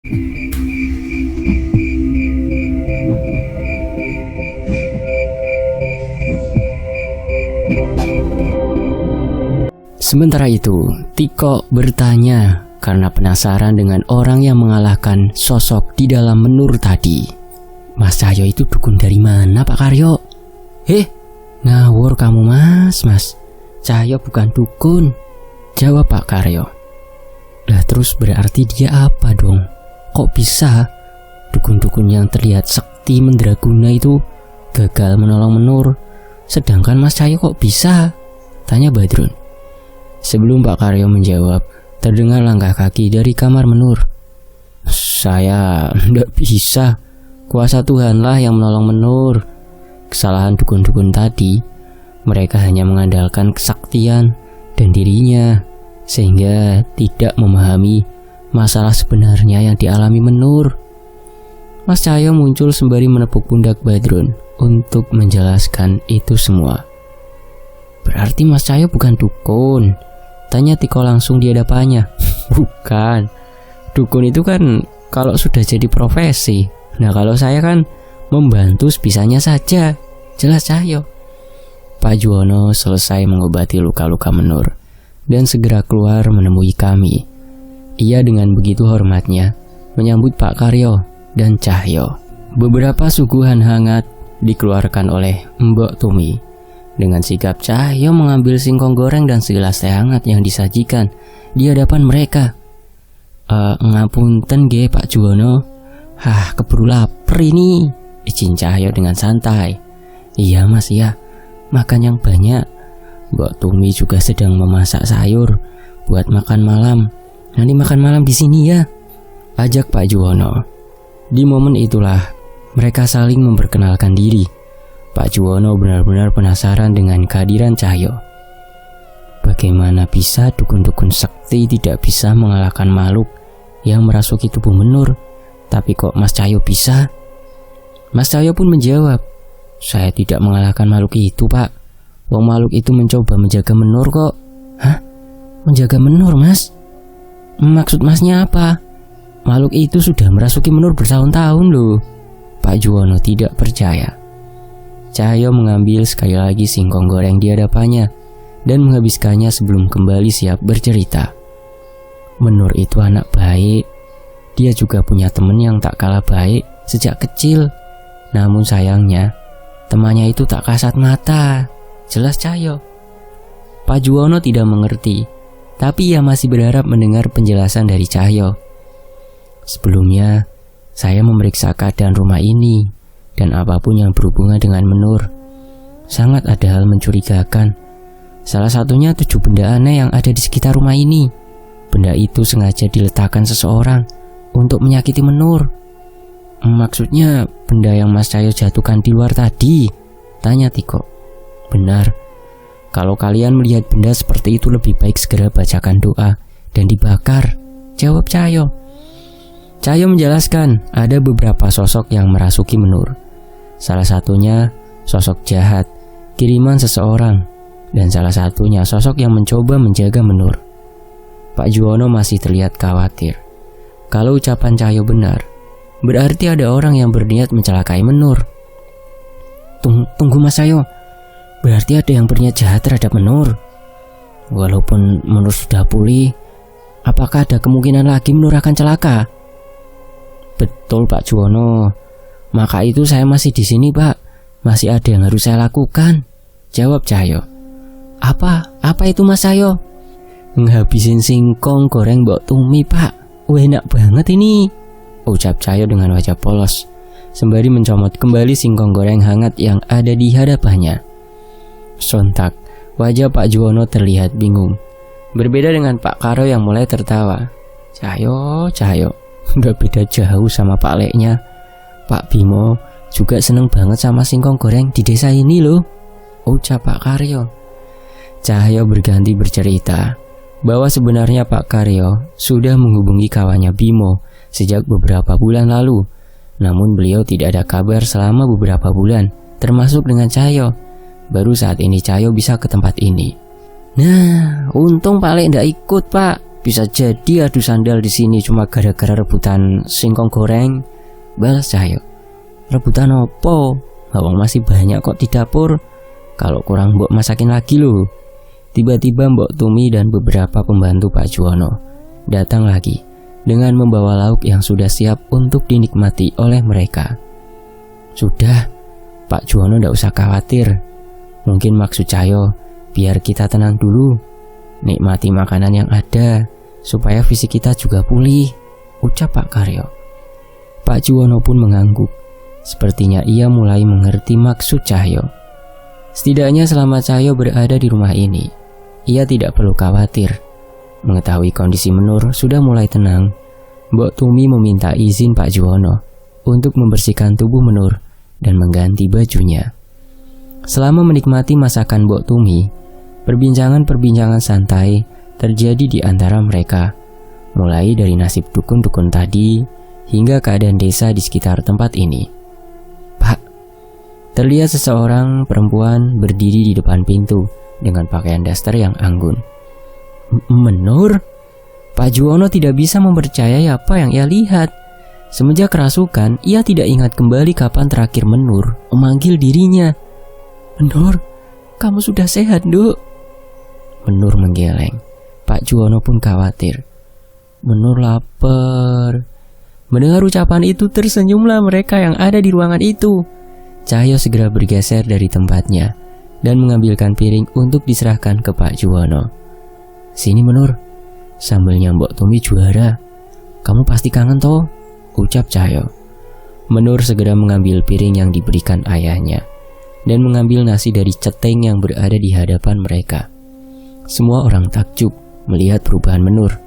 Sementara itu, Tiko bertanya karena penasaran dengan orang yang mengalahkan sosok di dalam menur tadi. Mas Cahyo itu dukun dari mana, Pak Karyo? Ngawur kamu mas. Cahyo bukan dukun, jawab Pak Karyo. Lah terus berarti dia apa dong? Kok bisa dukun-dukun yang terlihat sakti mendraguna itu gagal menolong menur, sedangkan Mas Cahyo kok bisa? Tanya Badrun. Sebelum Pak Karyo menjawab, terdengar langkah kaki dari kamar menur. Saya tidak bisa, kuasa Tuhanlah yang menolong menur. Kesalahan dukun-dukun tadi, mereka hanya mengandalkan kesaktian dan dirinya, sehingga tidak memahami masalah sebenarnya yang dialami menur. Mas Cahyo muncul sembari menepuk pundak Badrun untuk menjelaskan itu semua. Berarti Mas Cahyo bukan dukun? Tanya Tiko langsung di hadapannya. Bukan, dukun itu kan kalau sudah jadi profesi. Nah kalau saya kan membantu sebisanya saja, jelas Cahyo. Pak Juwono selesai mengobati luka-luka menur dan segera keluar menemui kami. Ia dengan begitu hormatnya menyambut Pak Karyo dan Cahyo. Beberapa suguhan hangat dikeluarkan oleh Mbok Tumi. Dengan sigap Cahyo mengambil singkong goreng dan segelas teh hangat yang disajikan di hadapan mereka. Ngapunten ge Pak Juwono, keburu lapar ini, izin Cahyo dengan santai. Iya mas, iya, makan yang banyak. Mbok Tumi juga sedang memasak sayur buat makan malam. Nanti makan malam di sini ya, ajak Pak Juwono. Di momen itulah mereka saling memperkenalkan diri. Pak Juwono benar-benar penasaran dengan kehadiran Cahyo. Bagaimana bisa dukun-dukun sakti tidak bisa mengalahkan makhluk yang merasuki tubuh menur, tapi kok Mas Cahyo bisa? Mas Cahyo pun menjawab, saya tidak mengalahkan makhluk itu Pak. Wong makhluk itu mencoba menjaga menur kok. Hah? Menjaga menur mas? Maksud masnya apa? Makhluk itu sudah merasuki menur bertahun-tahun loh. Pak Juwono tidak percaya. Cahyo mengambil sekali lagi singkong goreng di hadapannya dan menghabiskannya sebelum kembali siap bercerita. Menur itu anak baik. Dia juga punya teman yang tak kalah baik sejak kecil. Namun sayangnya, temannya itu tak kasat mata. Jelas Cahyo. Pak Juwono tidak mengerti, tapi ia masih berharap mendengar penjelasan dari Cahyo. Sebelumnya, saya memeriksa keadaan rumah ini dan apapun yang berhubungan dengan menur. Sangat ada hal mencurigakan. Salah satunya 7 benda aneh yang ada di sekitar rumah ini. Benda itu sengaja diletakkan seseorang untuk menyakiti menur. Maksudnya benda yang Mas Cahyo jatuhkan di luar tadi? Tanya Tiko. Benar. Kalau kalian melihat benda seperti itu lebih baik segera bacakan doa dan dibakar, jawab Cahyo. Cahyo menjelaskan ada beberapa sosok yang merasuki menur. Salah satunya sosok jahat, kiriman seseorang, dan salah satunya sosok yang mencoba menjaga menur. Pak Juwono masih terlihat khawatir. Kalau ucapan Cahyo benar, berarti ada orang yang berniat mencelakai menur. Tunggu Mas Cahyo, berarti ada yang berniat jahat terhadap menur. Walaupun menur sudah pulih, apakah ada kemungkinan lagi menur akan celaka? Betul Pak Juwono. Maka itu saya masih di sini Pak. Masih ada yang harus saya lakukan, jawab Cahyo. Apa itu Mas Cahyo? Ngehabisin singkong goreng Mbok Tumi Pak. Enak banget ini, ucap Cahyo dengan wajah polos, sembari mencomot kembali singkong goreng hangat yang ada di hadapannya. Sontak, wajah Pak Juwono terlihat bingung. Berbeda dengan Pak Karo yang mulai tertawa. Cahyo, udah beda jauh sama Pak Leknya. Pak Bimo juga seneng banget sama singkong goreng di desa ini loh, ucap Pak Karyo. Cahyo berganti bercerita bahwa sebenarnya Pak Karyo sudah menghubungi kawannya Bimo sejak beberapa bulan lalu. Namun beliau tidak ada kabar selama beberapa bulan, termasuk dengan Cahyo. Baru saat ini Cahyo bisa ke tempat ini. Nah, untung Pak Lek ndak ikut Pak. Bisa jadi adu sandal di sini cuma gara-gara rebutan singkong goreng. Balas Cahyo. Rebutan opo? Lawang masih banyak kok di dapur. Kalau kurang mbok masakin lagi loh. Tiba-tiba Mbok Tumi dan beberapa pembantu Pak Juwono datang lagi dengan membawa lauk yang sudah siap untuk dinikmati oleh mereka. Sudah, Pak Juwono ndak usah khawatir. Mungkin maksud Cahyo biar kita tenang dulu, nikmati makanan yang ada supaya fisik kita juga pulih, ucap Pak Karyo. Pak Juwono pun mengangguk. Sepertinya ia mulai mengerti maksud Cahyo. Setidaknya selama Cahyo berada di rumah ini, ia tidak perlu khawatir. Mengetahui kondisi Menur sudah mulai tenang, Mbok Tumi meminta izin Pak Juwono untuk membersihkan tubuh Menur dan mengganti bajunya. Selama menikmati masakan Mbok Tumi, perbincangan-perbincangan santai terjadi di antara mereka, mulai dari nasib dukun-dukun tadi hingga keadaan desa di sekitar tempat ini. Pak, terlihat seseorang perempuan berdiri di depan pintu dengan pakaian daster yang anggun. Menur? Pak Juwono tidak bisa mempercayai apa yang ia lihat. Semenjak kerasukan, ia tidak ingat kembali kapan terakhir Menur memanggil dirinya. Menur, kamu sudah sehat, Nduk? Menur menggeleng. Pak Juwono pun khawatir. Menur lapar. Mendengar ucapan itu, tersenyumlah mereka yang ada di ruangan itu. Cahyo segera bergeser dari tempatnya dan mengambilkan piring untuk diserahkan ke Pak Juwono. Sini Menur, sambelnya Mbok Tumi juara. Kamu pasti kangen toh? Ucap Cahyo. Menur segera mengambil piring yang diberikan ayahnya dan mengambil nasi dari ceteng yang berada di hadapan mereka. Semua orang takjub melihat perubahan Menur.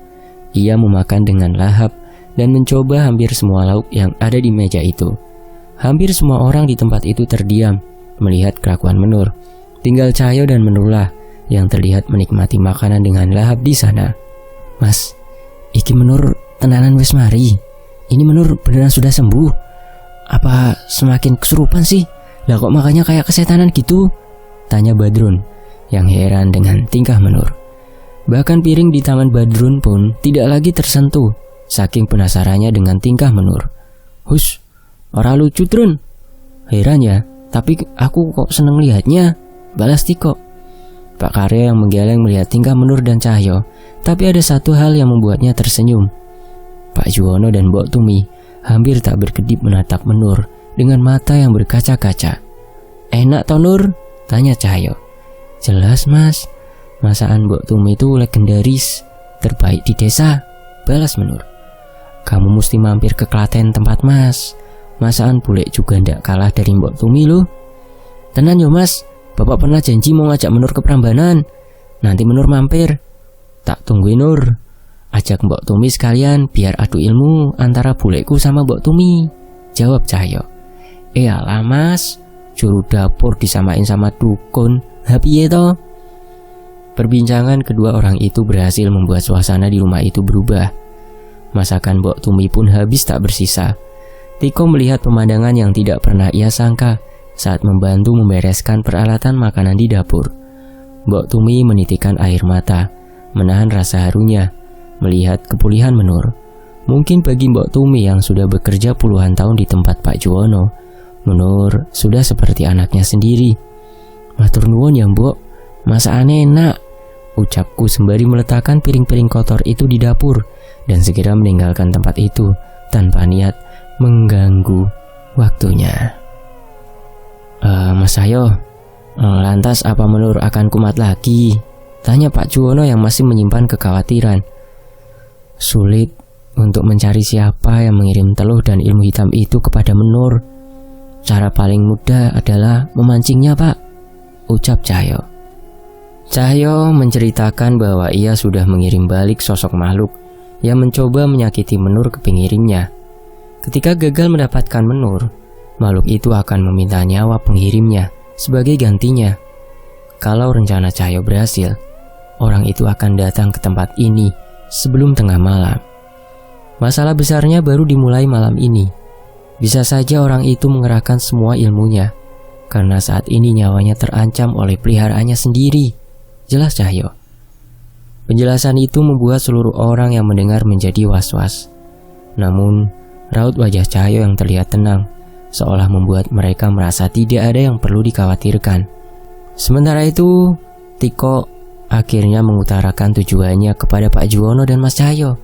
Ia memakan dengan lahap dan mencoba hampir semua lauk yang ada di meja itu. Hampir semua orang di tempat itu terdiam melihat kelakuan Menur. Tinggal Cahyo dan Menurlah yang terlihat menikmati makanan dengan lahap di sana. Mas, iki Menur tenanan wis mari. Ini Menur beneran sudah sembuh? Apa semakin kesurupan sih? Lah kok makanya kayak kesetanan gitu? Tanya Badrun yang heran dengan tingkah Menur. Bahkan piring di tangan Badrun pun tidak lagi tersentuh, saking penasarannya dengan tingkah Menur. Hus, ora lucu Drun. Heran ya, tapi aku kok seneng lihatnya. Balas Tiko. Pak Karyo yang menggeleng melihat tingkah Menur dan Cahyo, tapi ada satu hal yang membuatnya tersenyum. Pak Juwono dan Mbok Tumi hampir tak berkedip menatap Menur dengan mata yang berkaca-kaca. Enak toh Nur? Tanya Cahyo. Jelas mas, masakan Mbok Tumi itu legendaris, terbaik di desa. Balas Menur. Kamu mesti mampir ke Klaten tempat mas. Masakan bule juga ndak kalah dari Mbok Tumi loh. Tenan yo mas, bapak pernah janji mau ngajak Menur ke Prambanan. Nanti Menur mampir. Tak tungguin Nur. Ajak Mbok Tumi sekalian biar adu ilmu antara buleku sama Mbok Tumi. Jawab Cahyo. Alah mas, juru dapur disamain sama dukun. Happy toh? Perbincangan kedua orang itu berhasil membuat suasana di rumah itu berubah. Masakan Mbok Tumi pun habis tak bersisa. Tiko melihat pemandangan yang tidak pernah ia sangka saat membantu membereskan peralatan makanan di dapur. Mbok Tumi menitikkan air mata, menahan rasa harunya melihat kepulihan Menur. Mungkin bagi Mbok Tumi yang sudah bekerja puluhan tahun di tempat Pak Juwono, Menur sudah seperti anaknya sendiri. Matur nuwun ya Mbok, masakan enak, ucapku sembari meletakkan piring-piring kotor itu di dapur dan segera meninggalkan tempat itu tanpa niat mengganggu waktunya. Mas Cahyo, lantas apa Menur akan kumat lagi? Tanya Pak Juwono yang masih menyimpan kekhawatiran. Sulit untuk mencari siapa yang mengirim teluh dan ilmu hitam itu kepada Menur. Cara paling mudah adalah memancingnya Pak, ucap Cahyo. Cahyo menceritakan bahwa ia sudah mengirim balik sosok makhluk yang mencoba menyakiti Menur ke pengirimnya. Ketika gagal mendapatkan Menur, makhluk itu akan meminta nyawa pengirimnya sebagai gantinya. Kalau rencana Cahyo berhasil, orang itu akan datang ke tempat ini sebelum tengah malam. Masalah besarnya baru dimulai malam ini. Bisa saja orang itu mengerahkan semua ilmunya, karena saat ini nyawanya terancam oleh peliharaannya sendiri. Jelas Cahyo. Penjelasan itu membuat seluruh orang yang mendengar menjadi was-was. Namun, raut wajah Cahyo yang terlihat tenang, seolah membuat mereka merasa tidak ada yang perlu dikhawatirkan. Sementara itu, Tiko akhirnya mengutarakan tujuannya kepada Pak Juwono dan Mas Cahyo.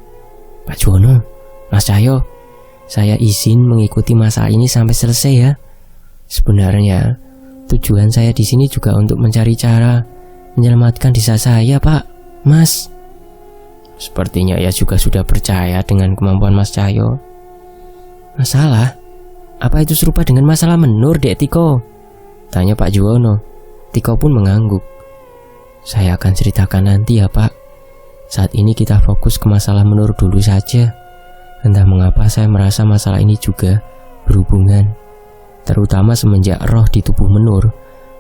Pak Juwono, Mas Cahyo, saya izin mengikuti masalah ini sampai selesai ya. Sebenarnya, tujuan saya di sini juga untuk mencari cara menyelamatkan desa saya, Pak. Mas. Sepertinya ia juga sudah percaya dengan kemampuan Mas Cahyo. Masalah? Apa itu serupa dengan masalah menur, Dek Tiko? Tanya Pak Juwono. Tiko pun mengangguk. Saya akan ceritakan nanti ya, Pak. Saat ini kita fokus ke masalah menur dulu saja. Entah mengapa saya merasa masalah ini juga berhubungan, terutama semenjak roh di tubuh menur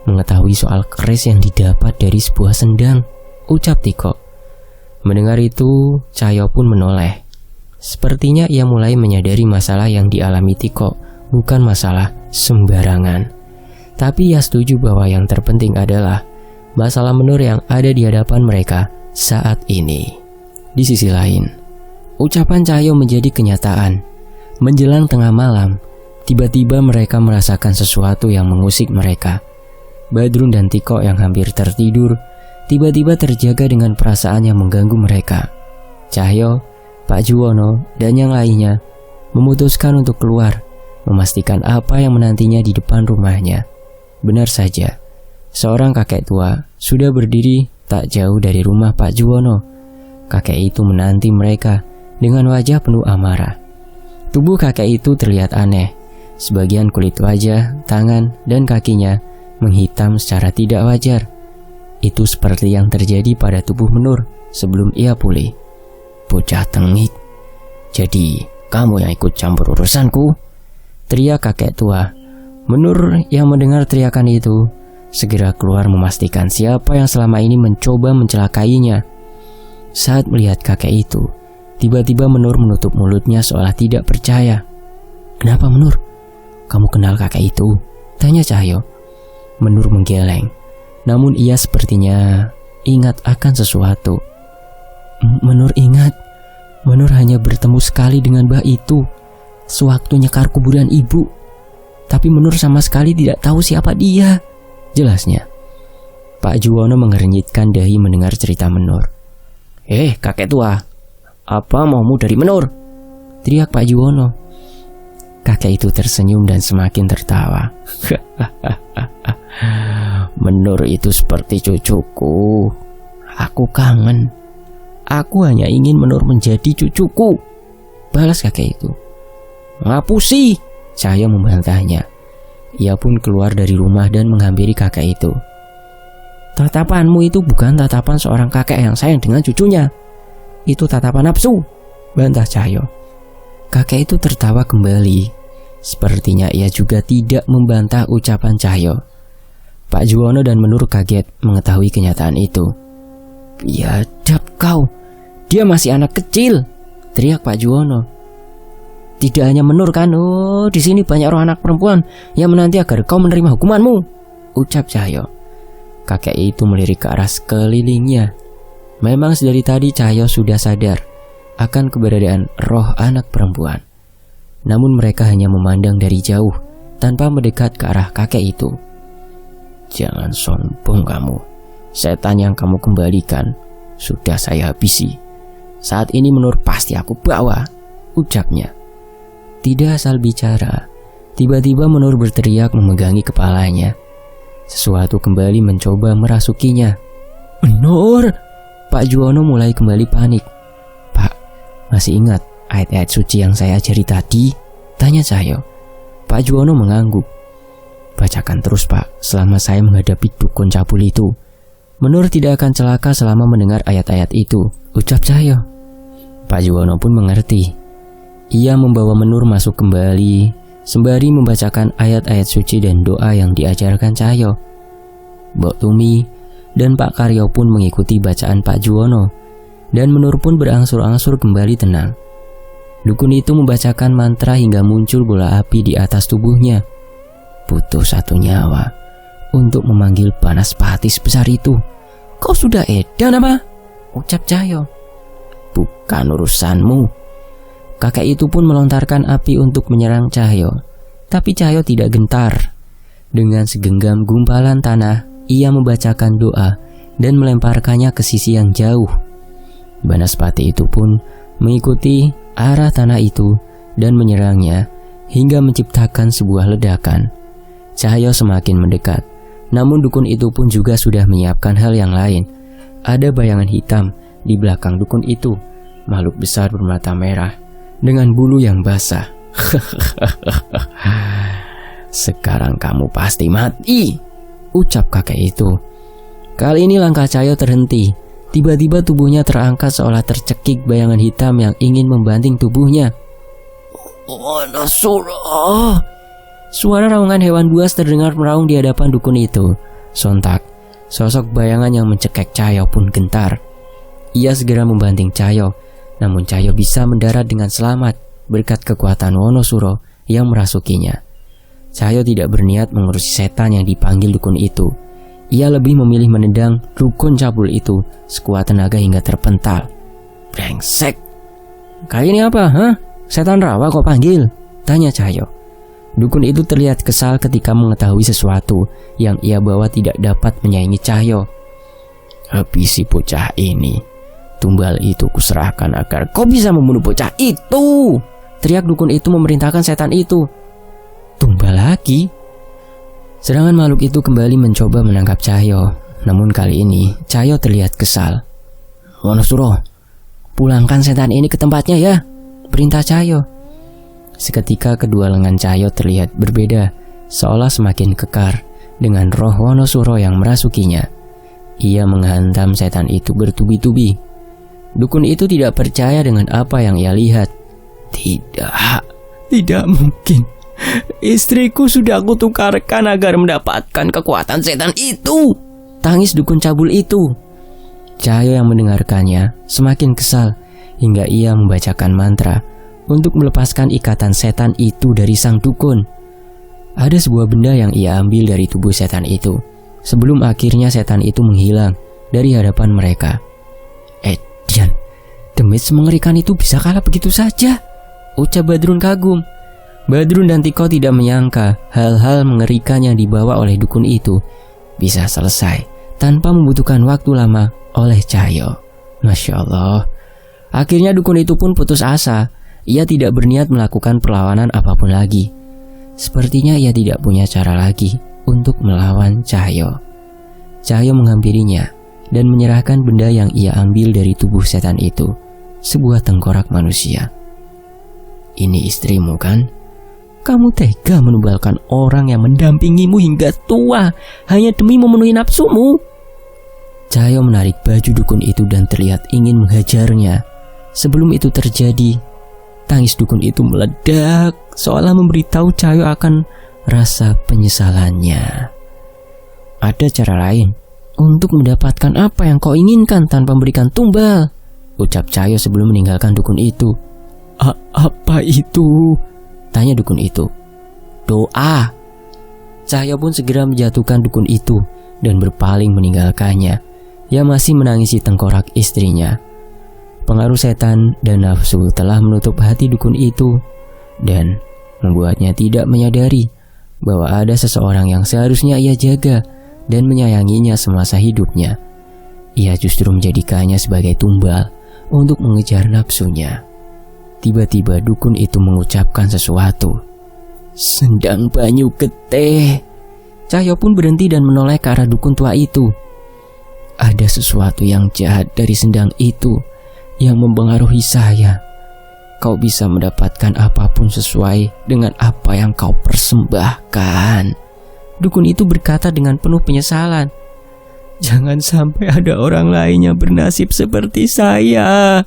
mengetahui soal keris yang didapat dari sebuah sendang, ucap Tiko. Mendengar itu, Cahyo pun menoleh. Sepertinya ia mulai menyadari masalah yang dialami Tiko bukan masalah sembarangan. Tapi ia setuju bahwa yang terpenting adalah masalah menur yang ada di hadapan mereka saat ini. Di sisi lain, ucapan Cahyo menjadi kenyataan. Menjelang tengah malam, tiba-tiba mereka merasakan sesuatu yang mengusik mereka. Badrun dan Tiko yang hampir tertidur tiba-tiba terjaga dengan perasaan yang mengganggu mereka. Cahyo, Pak Juwono, dan yang lainnya memutuskan untuk keluar, memastikan apa yang menantinya di depan rumahnya. Benar saja, seorang kakek tua sudah berdiri tak jauh dari rumah Pak Juwono. Kakek itu menanti mereka dengan wajah penuh amarah. Tubuh kakek itu terlihat aneh. Sebagian kulit wajah, tangan, dan kakinya menghitam secara tidak wajar. Itu seperti yang terjadi pada tubuh menur sebelum ia pulih. Bocah tengik, jadi kamu yang ikut campur urusanku? Teriak kakek tua. Menur yang mendengar teriakan itu segera keluar memastikan siapa yang selama ini mencoba mencelakainya. Saat melihat kakek itu, tiba-tiba Menur menutup mulutnya seolah tidak percaya. Kenapa Menur? Kamu kenal kakek itu? Tanya Cahyo. Menur menggeleng. Namun ia sepertinya ingat akan sesuatu. Menur ingat. Menur hanya bertemu sekali dengan mbah itu sewaktu nyekar kuburan ibu. Tapi Menur sama sekali tidak tahu siapa dia, jelasnya. Pak Juwono mengernyitkan dahi mendengar cerita Menur. Kakek tua, apa maumu dari Menur? Teriak Pak Juwono. Kakek itu tersenyum dan semakin tertawa. Menur itu seperti cucuku. Aku kangen. Aku hanya ingin Menur menjadi cucuku, balas kakek itu. Ngapusi, Cahyo membantahnya. Ia pun keluar dari rumah dan menghampiri kakek itu. Tatapanmu itu bukan tatapan seorang kakek yang sayang dengan cucunya. Itu tatapan nafsu, bantah Cahyo. Kakek itu tertawa kembali. Sepertinya ia juga tidak membantah ucapan Cahyo. Pak Juwono dan Menur kaget mengetahui kenyataan itu. Biadab kau, dia masih anak kecil, teriak Pak Juwono. Tidak hanya Menur kan, di sini banyak roh anak perempuan yang menanti agar kau menerima hukumanmu, ucap Cahyo. Kakek itu melirik ke arah sekelilingnya. Memang sedari tadi Cahyo sudah sadar akan keberadaan roh anak perempuan. Namun mereka hanya memandang dari jauh tanpa mendekat ke arah kakek itu. Jangan sombong kamu. Setan yang kamu kembalikan sudah saya habisi. Saat ini Menur pasti aku bawa, ucapnya. Tidak asal bicara, tiba-tiba Menur berteriak memegangi kepalanya. Sesuatu kembali mencoba merasukinya. Menur! Pak Juwono mulai kembali panik. Pak, masih ingat ayat-ayat suci yang saya ajari tadi? Tanya Cahyo. Pak Juwono mengangguk. Bacakan terus Pak, selama saya menghadapi dukun cabul itu. Menur tidak akan celaka selama mendengar ayat-ayat itu, ucap Cahyo. Pak Juwono pun mengerti. Ia membawa Menur masuk kembali, sembari membacakan ayat-ayat suci dan doa yang diajarkan Cahyo. Mbok Tumi dan Pak Karyo pun mengikuti bacaan Pak Juwono, dan Menur pun berangsur-angsur kembali tenang. Dukun itu membacakan mantra hingga muncul bola api di atas tubuhnya. Butuh satu nyawa untuk memanggil Banaspati sebesar itu. Kau sudah edan apa? ucap Cahyo. Bukan urusanmu. Kakek itu pun melontarkan api untuk menyerang Cahyo. Tapi Cahyo tidak gentar. Dengan segenggam gumpalan tanah, ia membacakan doa dan melemparkannya ke sisi yang jauh. Banaspati itu pun mengikuti arah tanah itu dan menyerangnya hingga menciptakan sebuah ledakan. Cahyo semakin mendekat, namun dukun itu pun juga sudah menyiapkan hal yang lain. Ada bayangan hitam di belakang dukun itu, makhluk besar bermata merah dengan bulu yang basah. Sekarang kamu pasti mati, ucap kakek itu. Kali ini langkah Cahyo terhenti. Tiba-tiba tubuhnya terangkat seolah tercekik bayangan hitam yang ingin membanting tubuhnya. Wonosuro! Suara raungan hewan buas terdengar meraung di hadapan dukun itu. Sontak, sosok bayangan yang mencekik Cahyo pun gentar. Ia segera membanting Cahyo, namun Cahyo bisa mendarat dengan selamat berkat kekuatan Wonosuro yang merasukinya. Cahyo tidak berniat mengurusi setan yang dipanggil dukun itu. Ia lebih memilih menendang dukun cabul itu sekuat tenaga hingga terpental. Brengsek! Kali ini apa, hah? Setan rawa kok panggil? Tanya Cahyo. Dukun itu terlihat kesal ketika mengetahui sesuatu yang ia bawa tidak dapat menyaingi Cahyo. Habisi bocah ini. Tumbal itu kuserahkan agar kau bisa membunuh bocah itu. Teriak dukun itu memerintahkan setan itu. Tumbal lagi? Serangan makhluk itu kembali mencoba menangkap Cahyo. Namun kali ini Cahyo terlihat kesal. Wonosuro, pulangkan setan ini ke tempatnya ya, perintah Cahyo. Seketika kedua lengan Cahyo terlihat berbeda, seolah semakin kekar dengan roh Wonosuro yang merasukinya. Ia menghantam setan itu bertubi-tubi. Dukun itu tidak percaya dengan apa yang ia lihat. Tidak mungkin. Istriku sudah aku tukarkan agar mendapatkan kekuatan setan itu, tangis dukun cabul itu. Cahyo yang mendengarkannya semakin kesal hingga ia membacakan mantra untuk melepaskan ikatan setan itu dari sang dukun. Ada sebuah benda yang ia ambil dari tubuh setan itu sebelum akhirnya setan itu menghilang dari hadapan mereka. Dian, demit semengerikan itu bisa kalah begitu saja, ucap Badrun kagum. Badrun dan Tiko tidak menyangka hal-hal mengerikan yang dibawa oleh dukun itu bisa selesai tanpa membutuhkan waktu lama oleh Cahyo. Masya Allah. Akhirnya dukun itu pun putus asa. Ia tidak berniat melakukan perlawanan apapun lagi. Sepertinya ia tidak punya cara lagi untuk melawan Cahyo. Cahyo menghampirinya dan menyerahkan benda yang ia ambil dari tubuh setan itu, sebuah tengkorak manusia. Ini istrimu kan? Kamu tega menumbalkan orang yang mendampingimu hingga tua hanya demi memenuhi nafsumu. Cahyo menarik baju dukun itu dan terlihat ingin menghajarnya. Sebelum itu terjadi, tangis dukun itu meledak seolah memberitahu Cahyo akan rasa penyesalannya. Ada cara lain untuk mendapatkan apa yang kau inginkan tanpa memberikan tumbal, ucap Cahyo sebelum meninggalkan dukun itu. Apa itu? Tanya dukun itu. Doa. Cahyo pun segera menjatuhkan dukun itu dan berpaling meninggalkannya. Ia masih menangisi tengkorak istrinya. Pengaruh setan dan nafsu telah menutup hati dukun itu dan membuatnya tidak menyadari bahwa ada seseorang yang seharusnya ia jaga dan menyayanginya semasa hidupnya. Ia justru menjadikannya sebagai tumbal untuk mengejar nafsunya. Tiba-tiba dukun itu mengucapkan sesuatu. Sendang banyu getih. Cahyo pun berhenti dan menoleh ke arah dukun tua itu. Ada sesuatu yang jahat dari sendang itu yang mempengaruhi saya. Kau bisa mendapatkan apapun sesuai dengan apa yang kau persembahkan. Dukun itu berkata dengan penuh penyesalan. Jangan sampai ada orang lain yang bernasib seperti saya.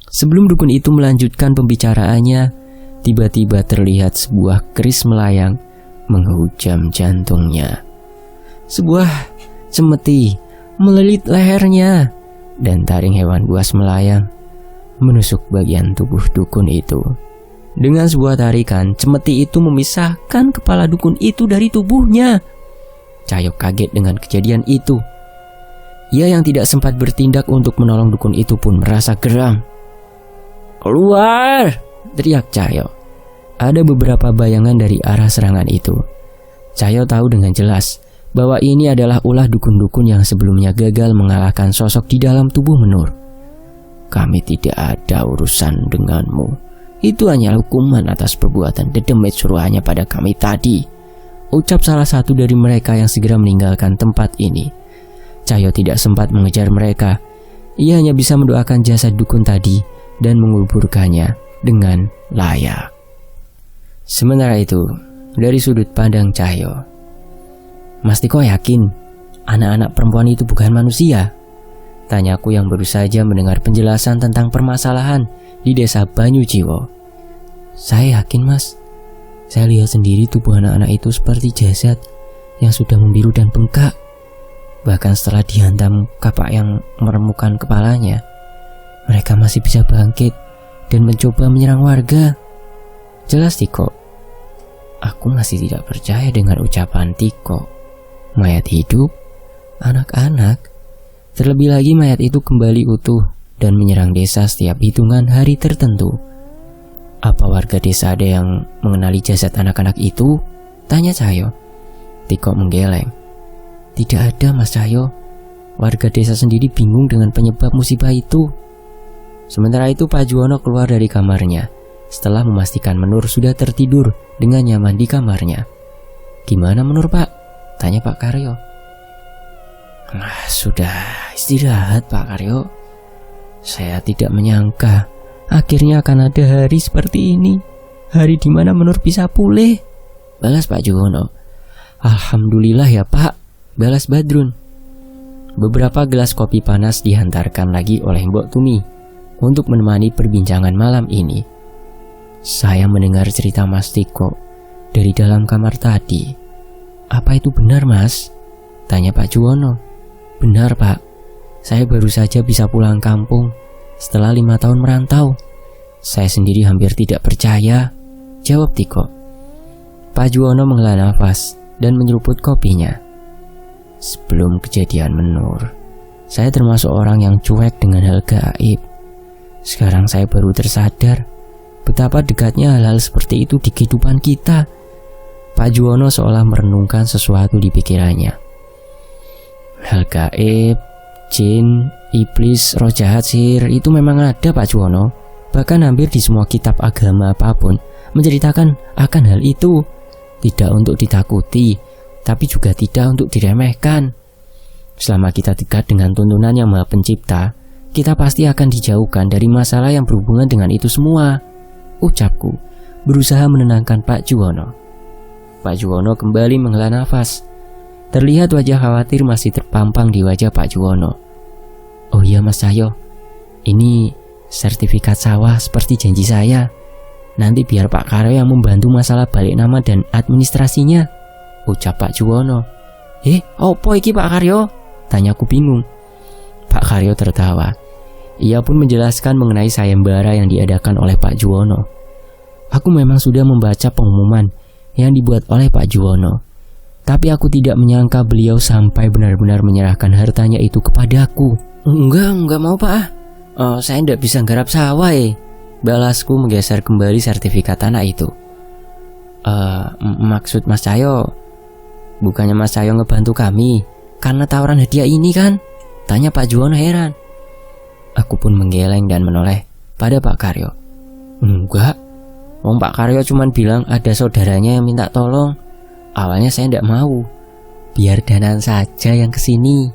Sebelum dukun itu melanjutkan pembicaraannya, tiba-tiba terlihat sebuah keris melayang menghujam jantungnya. Sebuah cemeti melilit lehernya dan taring hewan buas melayang menusuk bagian tubuh dukun itu. Dengan sebuah tarikan, cemeti itu memisahkan kepala dukun itu dari tubuhnya. Cahyo kaget dengan kejadian itu. Ia yang tidak sempat bertindak untuk menolong dukun itu pun merasa geram. "Keluar!" teriak Cahyo. Ada beberapa bayangan dari arah serangan itu. Cahyo tahu dengan jelas bahwa ini adalah ulah dukun-dukun yang sebelumnya gagal mengalahkan sosok di dalam tubuh Menur. "Kami tidak ada urusan denganmu. Itu hanya hukuman atas perbuatan dedemit suruhannya pada kami tadi," ucap salah satu dari mereka yang segera meninggalkan tempat ini. Cahyo tidak sempat mengejar mereka. Ia hanya bisa mendoakan jasad dukun tadi dan menguburkannya dengan layak. Sementara itu, dari sudut pandang Cahyo, "Mas Tiko yakin anak-anak perempuan itu bukan manusia?" tanyaku yang baru saja mendengar penjelasan tentang permasalahan di desa Banyujiwo. "Saya yakin, Mas. Saya lihat sendiri tubuh anak-anak itu seperti jasad yang sudah membiru dan bengkak. Bahkan setelah dihantam kapak yang meremukkan kepalanya, mereka masih bisa bangkit dan mencoba menyerang warga," jelas Tiko. Aku masih tidak percaya dengan ucapan Tiko. Mayat hidup, anak-anak. Terlebih lagi mayat itu kembali utuh dan menyerang desa setiap hitungan hari tertentu. "Apa warga desa ada yang mengenali jasad anak-anak itu?" tanya Cahyo. Tiko menggeleng. "Tidak ada, Mas Cahyo. Warga desa sendiri bingung dengan penyebab musibah itu." Sementara itu Pak Juwono keluar dari kamarnya setelah memastikan Menur sudah tertidur dengan nyaman di kamarnya. "Gimana Menur, Pak?" tanya Pak Karyo. "Sudah istirahat, Pak Karyo. Saya tidak menyangka akhirnya akan ada hari seperti ini. Hari di mana Menur bisa pulih," balas Pak Juwono. "Alhamdulillah ya Pak," balas Badrun. Beberapa gelas kopi panas dihantarkan lagi oleh Mbok Tumi untuk menemani perbincangan malam ini. "Saya mendengar cerita Mas Tiko dari dalam kamar tadi. Apa itu benar, Mas?" tanya Pak Juwono. "Benar, Pak. Saya baru saja bisa pulang kampung setelah 5 tahun merantau. Saya sendiri hampir tidak percaya," jawab Tiko. Pak Juwono menghela nafas dan menyeruput kopinya. "Sebelum kejadian Menur, saya termasuk orang yang cuek dengan hal gaib. Sekarang saya baru tersadar betapa dekatnya hal-hal seperti itu di kehidupan kita." Pak Juwono seolah merenungkan sesuatu di pikirannya. "Hal gaib, jin, iblis, roh jahat, sihir itu memang ada, Pak Juwono. Bahkan hampir di semua kitab agama apapun menceritakan akan hal itu. Tidak untuk ditakuti, tapi juga tidak untuk diremehkan. Selama kita dekat dengan tuntunan Yang Maha Pencipta, kita pasti akan dijauhkan dari masalah yang berhubungan dengan itu semua," ucapku, berusaha menenangkan Pak Juwono. Pak Juwono kembali menghela nafas. Terlihat wajah khawatir masih terpampang di wajah Pak Juwono. "Oh iya Mas Cahyo, ini sertifikat sawah seperti janji saya. Nanti biar Pak Karyo yang membantu masalah balik nama dan administrasinya," ucap Pak Juwono. "Opo iki Pak Karyo?" tanyaku bingung. Pak Karyo tertawa. Ia pun menjelaskan mengenai sayembara yang diadakan oleh Pak Juwono. Aku memang sudah membaca pengumuman yang dibuat oleh Pak Juwono, tapi aku tidak menyangka beliau sampai benar-benar menyerahkan hartanya itu kepadaku. Enggak mau Pak. Saya tidak bisa garap sawah balasku menggeser kembali sertifikat tanah itu. Maksud Mas Cahyo, bukannya Mas Cahyo ngebantu kami karena tawaran hadiah ini kan? Tanya Pak Juwono heran. Aku pun menggeleng dan menoleh pada Pak Karyo. Enggak, Pak Karyo cuma bilang ada saudaranya yang minta tolong. Awalnya saya tidak mau, biar Danan saja yang kesini.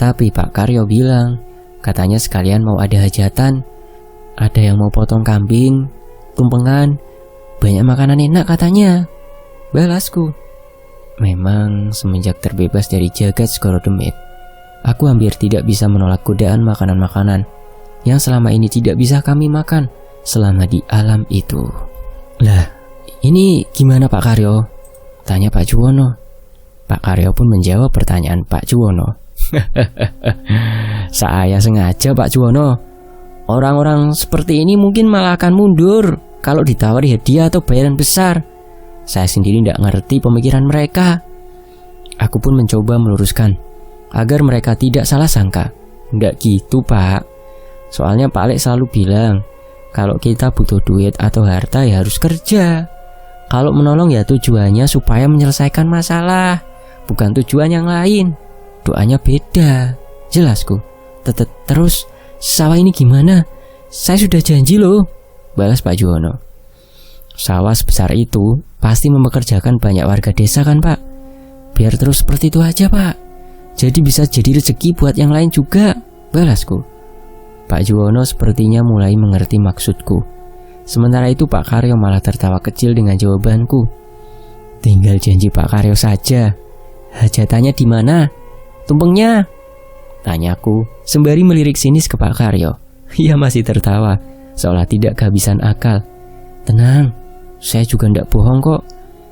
Tapi Pak Karyo bilang, katanya sekalian mau ada hajatan. Ada yang mau potong kambing, tumpengan, banyak makanan enak katanya, balasku. Memang semenjak terbebas dari jagat Segoro Demit, aku hampir tidak bisa menolak godaan makanan-makanan yang selama ini tidak bisa kami makan selama di alam itu. Lah, ini gimana Pak Karyo? Tanya Pak Juwono. Pak Karyo pun menjawab pertanyaan Pak Juwono. Saya sengaja Pak Juwono. Orang-orang seperti ini mungkin malah akan mundur kalau ditawari hadiah atau bayaran besar. Saya sendiri tidak ngerti pemikiran mereka. Aku pun mencoba meluruskan. agar mereka tidak salah sangka. Nggak gitu Pak. Soalnya Pak Lek selalu bilang, kalau kita butuh duit atau harta ya harus kerja. Kalau menolong ya tujuannya supaya menyelesaikan masalah, bukan tujuan yang lain. Doanya beda. Jelasku. Terus sawah ini gimana? Saya sudah janji loh, balas Pak Juwono. Sawah sebesar itu pasti mempekerjakan banyak warga desa kan Pak? Biar terus seperti itu aja Pak. Jadi bisa jadi rezeki buat yang lain juga, balasku. Pak Juwono sepertinya mulai mengerti maksudku. Sementara itu Pak Karyo malah tertawa kecil dengan jawabanku. Tinggal janji Pak Karyo saja. Hajatannya di mana? Tumpengnya? Tanyaku sembari melirik sinis ke Pak Karyo. Ia masih tertawa, seolah tidak kehabisan akal. Tenang, saya juga ndak bohong kok.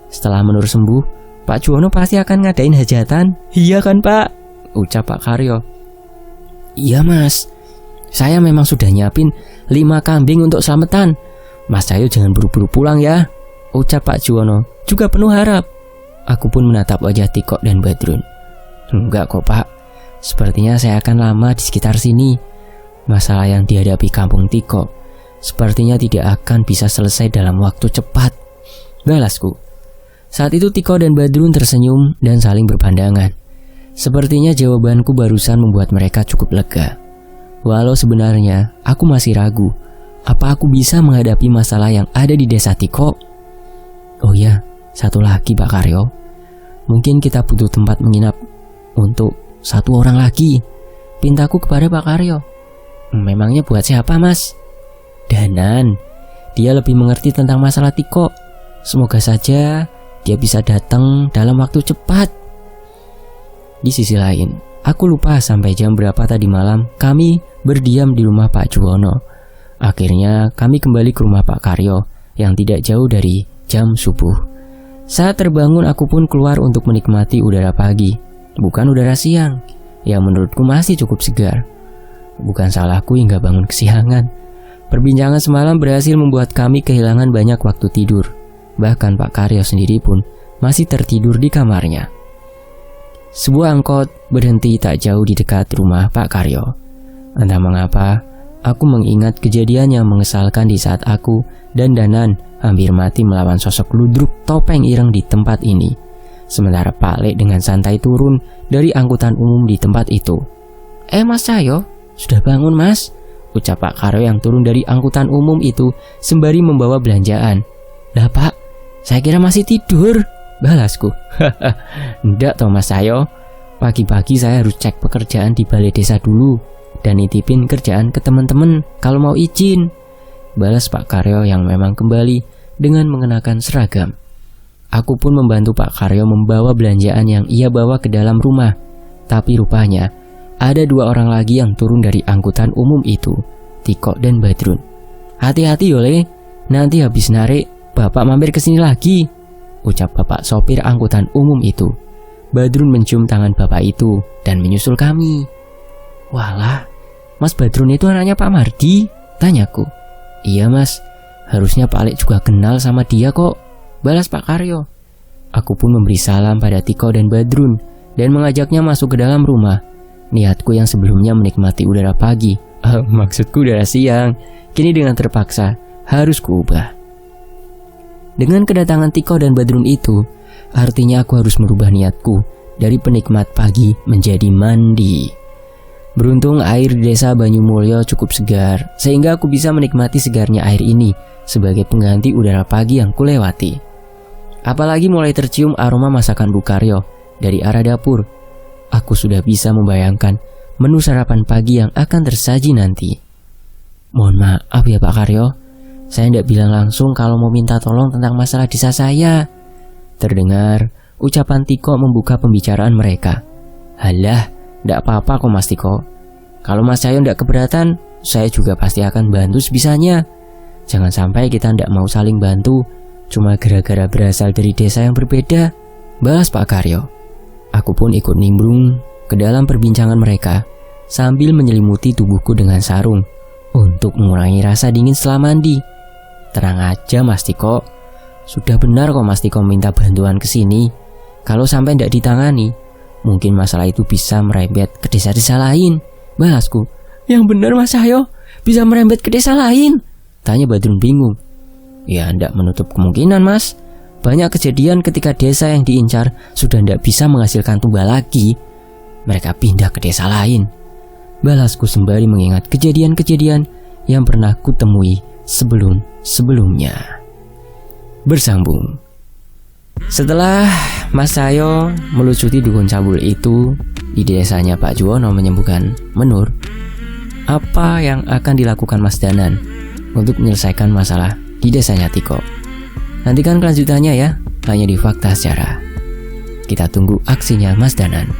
Setelah Menur sembuh, Pak Juwono pasti akan ngadain hajatan. Iya kan Pak? Ucap Pak Karyo. Iya Mas, saya memang sudah nyiapin 5 kambing untuk selamatan. Mas Cahyo jangan buru-buru pulang ya, ucap Pak Juwono juga penuh harap. Aku pun menatap wajah Tiko dan Badrun. Enggak kok Pak, sepertinya saya akan lama di sekitar sini. Masalah yang dihadapi kampung Tiko sepertinya tidak akan bisa selesai dalam waktu cepat, balasku. Saat itu Tiko dan Badrun tersenyum dan saling berpandangan. Sepertinya jawabanku barusan membuat mereka cukup lega. Walau sebenarnya aku masih ragu, apa aku bisa menghadapi masalah yang ada di desa Tiko? Oh ya, satu lagi Pak Karyo. Mungkin kita butuh tempat menginap untuk 1 orang lagi, pintaku kepada Pak Karyo. Memangnya buat siapa Mas? Danan, dia lebih mengerti tentang masalah Tiko. Semoga saja dia bisa datang dalam waktu cepat. Di sisi lain, aku lupa sampai jam berapa tadi malam kami berdiam di rumah Pak Juwono. Akhirnya kami kembali ke rumah Pak Karyo yang tidak jauh dari jam subuh. Saat terbangun aku pun keluar untuk menikmati udara pagi, bukan udara siang, yang menurutku masih cukup segar. Bukan salahku hingga bangun kesiangan. Perbincangan semalam berhasil membuat kami kehilangan banyak waktu tidur. Bahkan Pak Karyo sendiri pun masih tertidur di kamarnya. Sebuah angkot berhenti tak jauh di dekat rumah Pak Karyo. Entah mengapa, aku mengingat kejadian yang mengesalkan di saat aku dan Danan hampir mati melawan sosok ludruk topeng ireng di tempat ini. Sementara Pak Lek dengan santai turun dari angkutan umum di tempat itu. Mas Cahyo, sudah bangun Mas? Ucap Pak Karyo yang turun dari angkutan umum itu sembari membawa belanjaan. Lah Pak, saya kira masih tidur, balasku. Ndak toh Mas Cahyo, pagi-pagi saya harus cek pekerjaan di balai desa dulu dan nitipin kerjaan ke teman-teman kalau mau izin, balas Pak Karyo yang memang kembali dengan mengenakan seragam. Aku pun membantu Pak Karyo membawa belanjaan yang ia bawa ke dalam rumah. Tapi rupanya ada 2 orang lagi yang turun dari angkutan umum itu, Tiko dan Badrun. Hati-hati Yole, nanti habis narik Bapak mampir ke sini lagi, ucap Bapak sopir angkutan umum itu. Badrun mencium tangan Bapak itu dan menyusul kami. Walah, Mas Badrun itu anaknya Pak Mardi, tanyaku. Iya Mas, harusnya Pak Lek juga kenal sama dia kok, balas Pak Karyo. Aku pun memberi salam pada Tiko dan Badrun dan mengajaknya masuk ke dalam rumah. Niatku yang sebelumnya menikmati udara pagi, maksudku udara siang, kini dengan terpaksa harus kuubah. Dengan kedatangan Tiko dan Badrun itu, artinya aku harus merubah niatku dari penikmat pagi menjadi mandi. Beruntung air di desa Banyumulyo cukup segar, sehingga aku bisa menikmati segarnya air ini sebagai pengganti udara pagi yang kulewati. Apalagi mulai tercium aroma masakan Bu Karyo dari arah dapur. Aku sudah bisa membayangkan menu sarapan pagi yang akan tersaji nanti. Mohon maaf ya Pak Karyo, saya tidak bilang langsung kalau mau minta tolong tentang masalah desa saya. Terdengar ucapan Tiko membuka pembicaraan mereka. Halah, tidak apa-apa kok Mas Tiko. Kalau Mas Cahyo tidak keberatan, saya juga pasti akan bantu sebisanya. Jangan sampai kita tidak mau saling bantu cuma gara-gara berasal dari desa yang berbeda, balas Pak Karyo. Aku pun ikut nimbrung ke dalam perbincangan mereka sambil menyelimuti tubuhku dengan sarung untuk mengurangi rasa dingin setelah mandi. Tenang aja Mas Tiko, sudah benar kok Mas Tiko minta bantuan ke sini. Kalau sampai tidak ditangani, Mungkin masalah itu bisa merembet ke desa-desa lain. Balasku. Yang benar Mas Cahyo, bisa merembet ke desa lain? Tanya Badrun bingung. Ya tidak menutup kemungkinan Mas. Banyak kejadian ketika desa yang diincar sudah tidak bisa menghasilkan tumbal lagi, mereka pindah ke desa lain. Balasku sembari mengingat kejadian-kejadian yang pernah kutemui sebelum-sebelumnya. Bersambung. Setelah Mas Cahyo melucuti dukun cabul itu di desanya Pak Juwono menyembuhkan menur, apa yang akan dilakukan Mas Danan untuk menyelesaikan masalah di desanya Tiko? Nantikan kelanjutannya ya, hanya di Fakta Sejarah. Kita tunggu aksinya Mas Danan.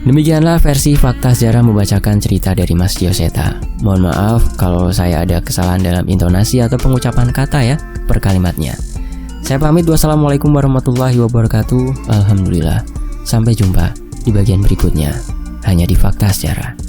Demikianlah versi Fakta Sejarah membacakan cerita dari Mas Dioseta. Mohon maaf kalau saya ada kesalahan dalam intonasi atau pengucapan kata ya per kalimatnya. Saya pamit, wassalamualaikum warahmatullahi wabarakatuh. Alhamdulillah. Sampai jumpa di bagian berikutnya, hanya di Fakta Sejarah.